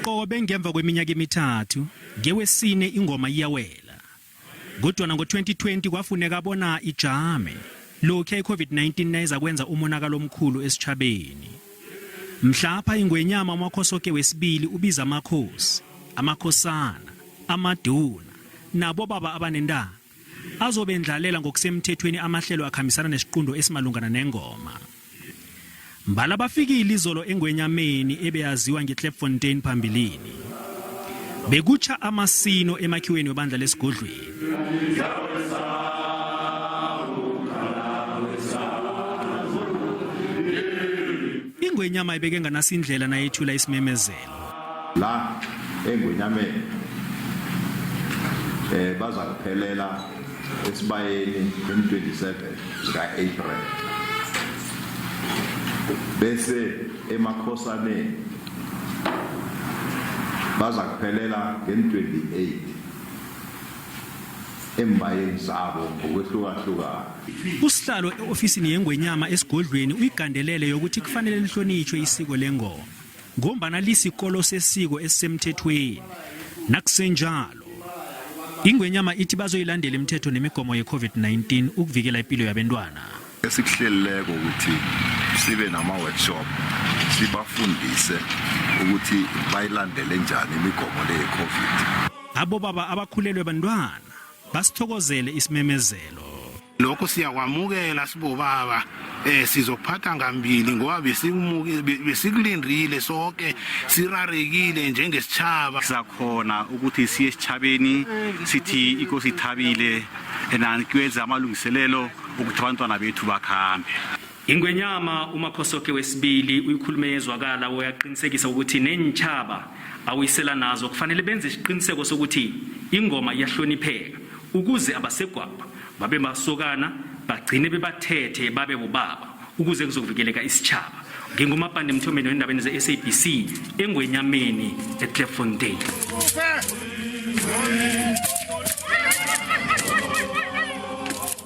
Qobe ngemva kweminyaka emithathu ngewesine ingoma iyawela. Kodwa ngo-2020 kwafuneka bona ijame lokho iCovid-19 nayeza kwenza umonakalo omkhulu esichabeni. Mhlapha iNgwenyama uMakhosoke wesibili ubiza amakhosi, amakhosana, amaduna nabo baba abanendaba azobendlalela ngokusemthethweni amahlelo akhambisana nesiqundo esimalungana nengoma. Mbala bafikile izolo eNgwenyameni ebeyaziwa ngeKlipfontein phambilini. Bekutsha amasino emakhiweni webandla lesigodlweni. iNgwenyama ibeke nganasindlela nayethula isimemezelo. La eNgwenyameni baza kuphelela esibayeni 27 ka-April. Bese emakhosaneni baza kuphelela nge-28 embayeni zabo ngokwehlukahlukana. Usihlalo eofisini yeNgwenyama esigodlweni uyigandelele yokuthi kufanele lihlonishwe isiko lengoma ngombana lisikolo sesiko esisemthethweni. Nakusenjalo iNgwenyama ithi bazoyilandela imithetho nemigomo ye-COVID-19 ukuvikela impilo yabantwana. Esikuhleleleko ukuthi sibe nama-workshop sibafundise ukuthi bayilandele njani imigomo le ye-COVID. Abo baba abakhulelwe bantwana basithokozele isimemezelo. Lokho siyakwamukela sibobaba sizophatha ngambili ngoba besikulindrile sonke sirarekile njengesitshaba. Sakhona ukuthi siye esichabeni sithi inkosi ithabile enankweza amalungiselelo ukuthi abantwana bethu bakhambe. iNgwenyama uMakhosoke wesibili uyikhulume yezwakala oyaqinisekisa ukuthi nenchaba awuyisela nazo kufanele benze isiqiniseko sokuthi ingoma iyahlonipheka ukuze abasegwapa babe masokana bagcine bebathethe babe bobaba ukuze kuzokuvikeleka isitshaba. Ngingumapande mthomeni wendabeni ze-SABC eNgwenyameni eKlipfontein.